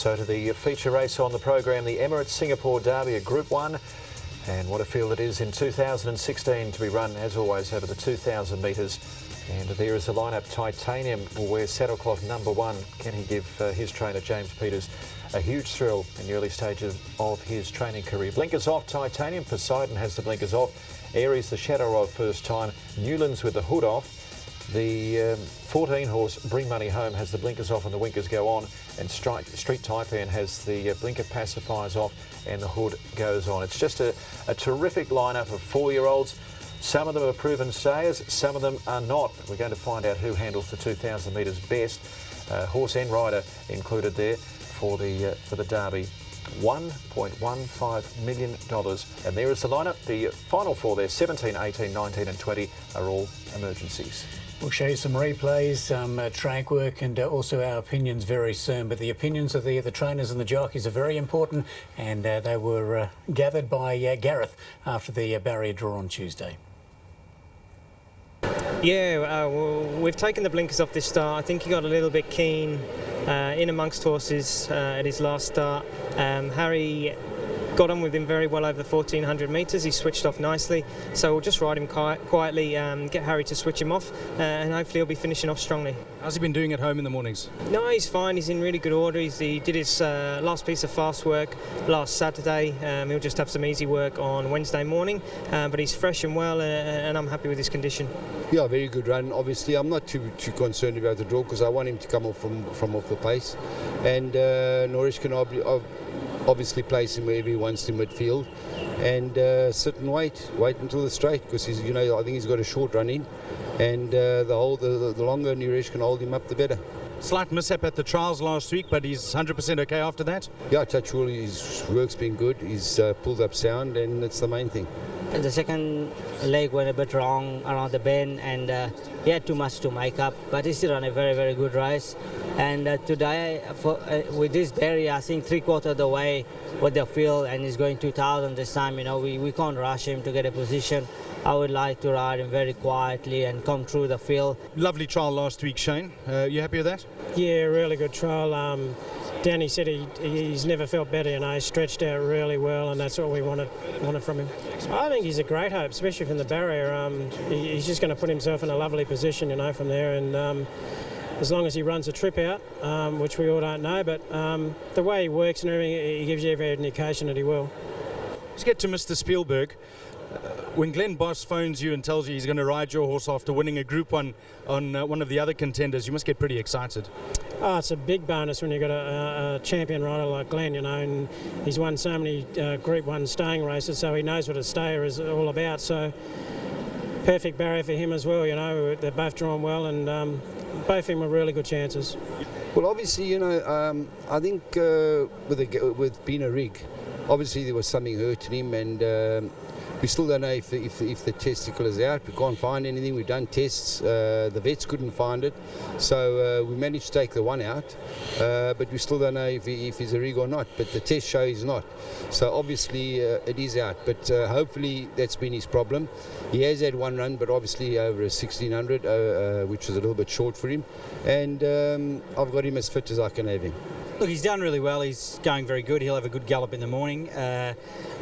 So to the feature race on the program, the Emirates Singapore Derby, a Group 1. And what a field it is in 2016 to be run, as always, over the 2,000 metres. And there is the lineup. Titanium will wear saddle cloth number 1. Can he give his trainer, James Peters, a huge thrill in the early stages of his training career? Blinkers off, Titanium. Poseidon has the blinkers off. Aries, the shadow rod first time. Newlands with the hood off. The 14 horse Bring Money Home has the blinkers off and the winkers go on, and Street Taipan has the blinker pacifiers off and the hood goes on. It's just a terrific lineup of 4-year-olds. Some of them are proven stayers, some of them are not. We're going to find out who handles the 2,000 metres best. Horse and rider included there for the Derby. $1.15 million. And there is the lineup. The final 4 there, 17, 18, 19 and 20 are all emergencies. We'll show you some replays, some track work, and also our opinions very soon. But the opinions of the trainers and the jockeys are very important, and they were gathered by Gareth after the barrier draw on Tuesday. Yeah, we've taken the blinkers off this start. I think he got a little bit keen in amongst horses at his last start. Harry got on with him very well over the 1,400 metres. He switched off nicely, so we'll just ride him quietly, get Harry to switch him off, and hopefully he'll be finishing off strongly. How's he been doing at home in the mornings? No, he's fine. He's in really good order. He did his last piece of fast work last Saturday. He'll just have some easy work on Wednesday morning, but he's fresh and well, and I'm happy with his condition. Yeah, very good run. Obviously, I'm not too concerned about the draw because I want him to come off from off the pace, and Norris can obviously place him wherever he wants to midfield, and sit and wait until the straight, because he's, I think he's got a short run in, and the longer Naresh can hold him up, the better. Slight mishap at the trials last week, but he's 100% okay after that? Yeah, touch wood, his work's been good. He's pulled up sound, and that's the main thing. The second leg went a bit wrong around the bend, and he had too much to make up, but he still ran a very, very good race. And today, with this barrier, I think 3/4 of the way with the field, and he's going 2,000 this time. We can't rush him to get a position. I would like to ride him very quietly and come through the field. Lovely trial last week, Shane. You happy with that? Yeah, really good trial. Danny said he's never felt better, he stretched out really well, and that's what we wanted from him. I think he's a great hope, especially from the barrier. He's just going to put himself in a lovely position, from there, and as long as he runs a trip out, which we all don't know, but the way he works and everything, he gives you every indication that he will. Let's get to Mr. Spielberg. When Glenn Boss phones you and tells you he's going to ride your horse after winning a Group 1 on one of the other contenders, you must get pretty excited. Oh, it's a big bonus when you've got a champion rider like Glenn, and he's won so many Group 1 staying races, so he knows what a stayer is all about. So perfect barrier for him as well, they're both drawn well, and both of them were really good chances. Well, obviously, I think with being a rig, obviously there was something hurting him, and we still don't know if the testicle is out. We can't find anything. We've done tests. The vets couldn't find it. So we managed to take the one out. But we still don't know if he's a rig or not. But the test shows he's not. So obviously it is out. But hopefully that's been his problem. He has had one run, but obviously over a 1,600, which was a little bit short for him. And I've got him as fit as I can have him. Look, he's done really well. He's going very good. He'll have a good gallop in the morning.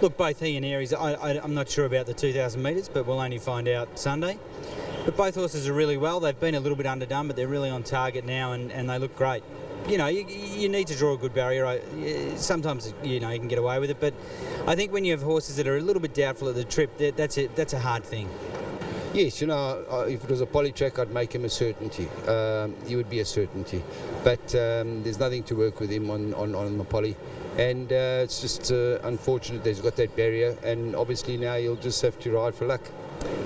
Look, both he and Aries, I'm not sure about the 2,000 metres, but we'll only find out Sunday. But both horses are really well. They've been a little bit underdone, but they're really on target now, and they look great. You need to draw a good barrier. Sometimes, you can get away with it, but I think when you have horses that are a little bit doubtful at the trip, that's a hard thing. Yes, if it was a poly track, I'd make him a certainty. He would be a certainty. But there's nothing to work with him on the poly. And it's just unfortunate that he's got that barrier. And obviously now he'll just have to ride for luck.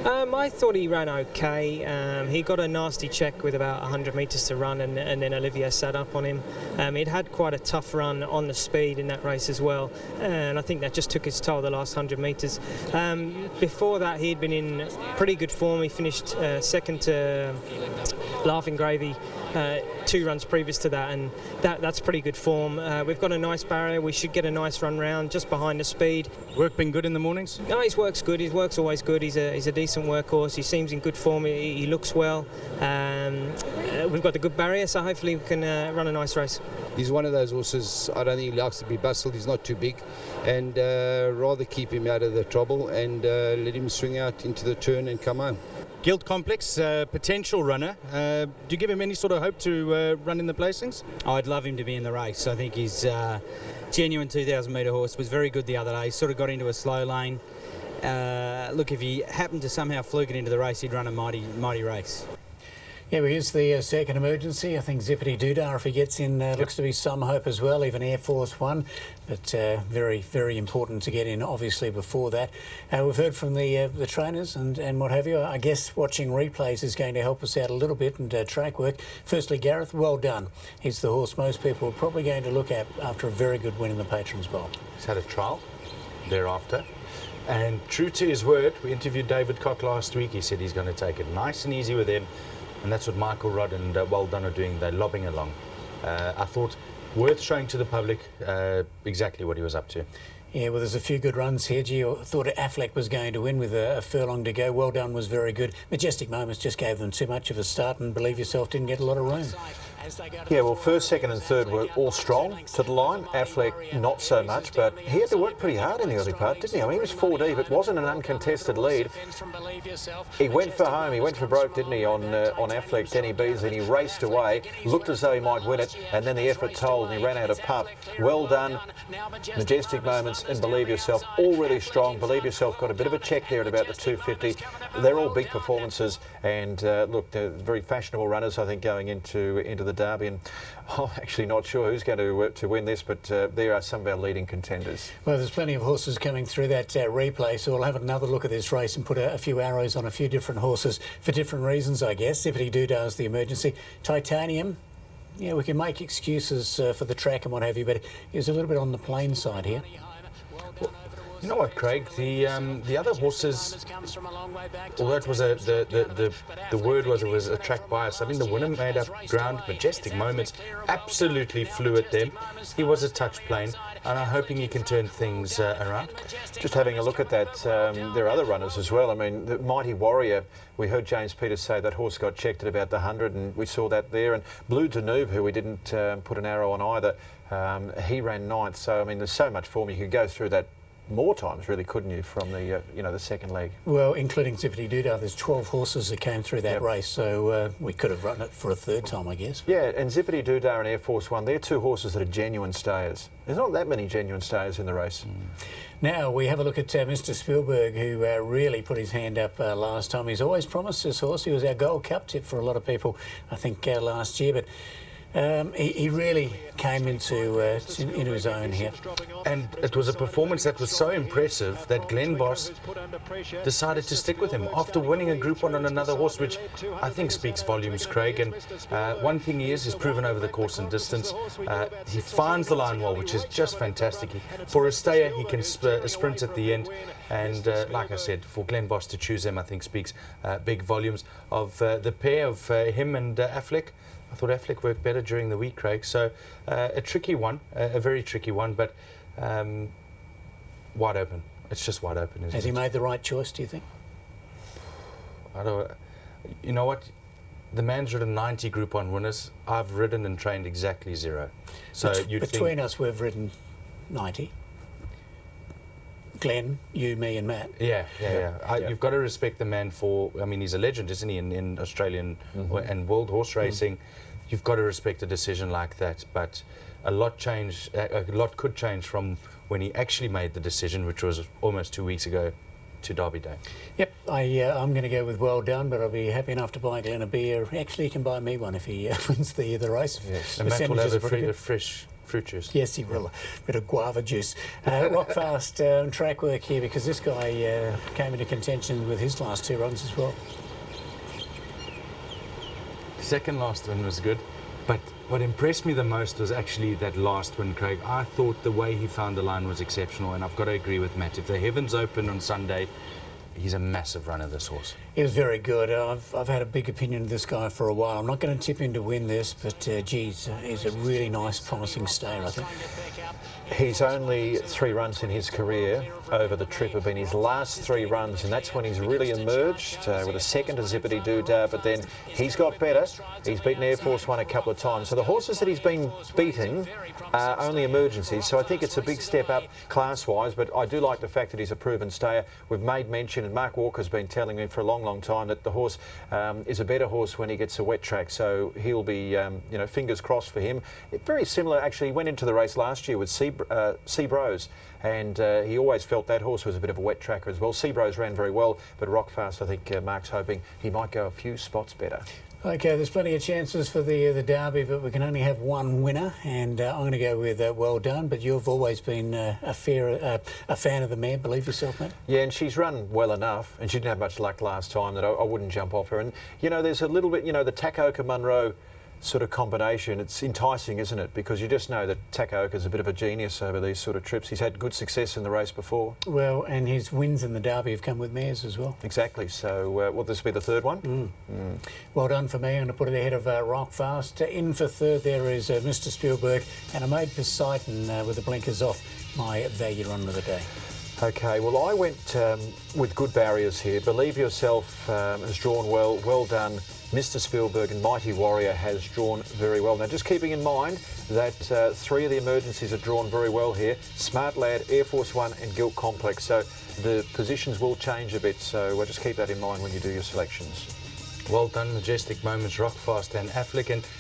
I thought he ran okay. He got a nasty check with about 100 metres to run, and then Olivier sat up on him. He'd had quite a tough run on the speed in that race as well, and I think that just took its toll the last 100 metres. Before that, he'd been in pretty good form. He finished second to Laughing Gravy 2 runs previous to that, and that's pretty good form. We've got a nice barrier. We should get a nice run round just behind the speed. Work been good in the mornings? No, his work's good. His work's always good. He's a decent workhorse. He seems in good form. He looks well. We've got the good barrier, so hopefully we can run a nice race. He's one of those horses, I don't think he likes to be bustled. He's not too big, and rather keep him out of the trouble and let him swing out into the turn and come home. Guild Complex, potential runner. Do you give him any sort of hope to run in the placings? I'd love him to be in the race. I think he's genuine 2,000 metre horse. Was very good the other day. Sort of got into a slow lane. Look, if he happened to somehow fluke it into the race, he'd run a mighty race. Yeah, well, here's the second emergency. I think Zippity Doodah, if he gets in, looks to be some hope as well, even Air Force One. But very, very important to get in, obviously, before that. We've heard from the trainers and what have you. I guess watching replays is going to help us out a little bit, and track work. Firstly, Gareth, well done. He's the horse most people are probably going to look at after a very good win in the Patrons Bowl. He's had a trial thereafter. And true to his word, we interviewed David Cock last week. He said he's going to take it nice and easy with him. And that's what Michael Rudd and Well Done are doing. They're lobbing along. I thought worth showing to the public exactly what he was up to. Yeah, well, there's a few good runs here. Gee, I thought Affleck was going to win with a furlong to go. Well Done was very good. Majestic Moments just gave them too much of a start, and Believe Yourself didn't get a lot of room. Yeah, well, first, second and third were all strong to the line. Affleck, not so much, but he had to work pretty hard in the early part, didn't he? I mean, he was 4 deep. It wasn't an uncontested lead. He went for home. He went for broke, didn't he, on Affleck, Denny Beasley, and he raced away, looked as though he might win it, and then the effort told, and he ran out of puff. Well Done, Majestic Moments, and Believe Yourself, all really strong. Believe Yourself got a bit of a check there at about the 250. They're all big performances, and look, they're very fashionable runners, I think, going into the Derby, and I'm actually not sure who's going to win this, but there are some of our leading contenders. Well, there's plenty of horses coming through that replay, so we'll have another look at this race and put a few arrows on a few different horses for different reasons, I guess. Zippity Doodah is the emergency. Titanium, yeah, we can make excuses for the track and what have you, but he was a little bit on the plain side here. You know what, Craig? The other horses, although it was the word was it was a track bias. I mean, the winner made up ground. Majestic Moments absolutely flew at them. He was a touch plain, and I'm hoping he can turn things around. Just having a look at that, there are other runners as well. I mean, the Mighty Warrior, we heard James Peters say that horse got checked at about the 100, and we saw that there. And Blue Danube, who we didn't put an arrow on either, he ran 9th. So, I mean, there's so much form. You could go through that more times, really, couldn't you, from the the second leg? Well, including Zippity Doodah, there's 12 horses that came through that race, so we could have run it for a third time, I guess. Yeah, and Zippity Doodah and Air Force One, they're two horses that are genuine stayers. There's not that many genuine stayers in the race. Now we have a look at Mr. Spielberg, who really put his hand up last time. He's always promised this horse. He was our Gold Cup tip for a lot of people, I think, last year, but he really came into his own here. And it was a performance that was so impressive that Glenn Boss decided to stick with him after winning a Group 1 on another horse, which I think speaks volumes, Craig. And one thing he is proven over the course and distance. He finds the line well, which is just fantastic. For a stayer, he can sprint at the end. And like I said, for Glenn Boss to choose him, I think speaks big volumes of the pair of him and Affleck. I thought Affleck worked better during the week, Craig. So a tricky one, a very tricky one, but wide open. It's just wide open, isn't it? Has he made the right choice, do you think? I don't. You know what? The man's ridden 90 Group 1 winners. I've ridden and trained exactly 0. So between us, we've ridden 90. Glenn, you, me and Matt. Yeah. You've got to respect the man for, I mean, he's a legend, isn't he, in Australian and world horse racing. You've got to respect a decision like that, but a lot could change from when he actually made the decision, which was almost 2 weeks ago, to Derby Day. Yep, I'm going to go with Well Done, but I'll be happy enough to buy Glenn a beer. Actually, he can buy me one if he wins the race. Yes. And Matt will have a fresh fruit juice. Yes, he will. A bit of guava juice. Rock fast track work here, because this guy came into contention with his last 2 runs as well. Second last one was good, but what impressed me the most was actually that last one, Craig. I thought the way he found the line was exceptional, and I've got to agree with Matt. If the heavens open on Sunday, he's a massive runner, this horse. He was very good. I've had a big opinion of this guy for a while. I'm not going to tip him to win this, but geez, he's a really nice, promising stayer, I think. He's only 3 runs in his career over the trip have been his last 3 runs, and that's when he's really emerged with a second to Zippity Doo-Dah, but then he's got better. He's beaten Air Force One a couple of times. So the horses that he's been beating are only emergencies, so I think it's a big step up class-wise, but I do like the fact that he's a proven stayer. We've made mention, and Mark Walker's been telling me for a long time that the horse is a better horse when he gets a wet track, so he'll be, you know, fingers crossed for him. Very similar, actually, he went into the race last year with Seabrose, and he always felt that horse was a bit of a wet tracker as well. Seabrose ran very well, but Rockfast, I think Mark's hoping he might go a few spots better. Okay, there's plenty of chances for the Derby, but we can only have one winner, and I'm going to go with Well Done. But you've always been a fan of the mare. Believe yourself, mate. Yeah, and she's run well enough, and she didn't have much luck last time that I wouldn't jump off her. And you know, there's a little bit, you know, the Takaoka Munro sort of combination. It's enticing, isn't it? Because you just know that Takaoka's a bit of a genius over these sort of trips. He's had good success in the race before. Well, and his wins in the Derby have come with mares as well. Exactly. So will this be the third one? Well done for me. I'm going to put it ahead of Rockfast. In for third there is Mr. Spielberg, and I made Poseidon with the blinkers off, my value run of the day. Okay, well, I went with good barriers here. Believe Yourself has drawn well. Well Done. Mr. Spielberg and Mighty Warrior has drawn very well. Now, just keeping in mind that 3 of the emergencies are drawn very well here. Smart Lad, Air Force One and Gilt Complex. So the positions will change a bit. So just keep that in mind when you do your selections. Well Done, Majestic Moments, Rockfast and Affleck. And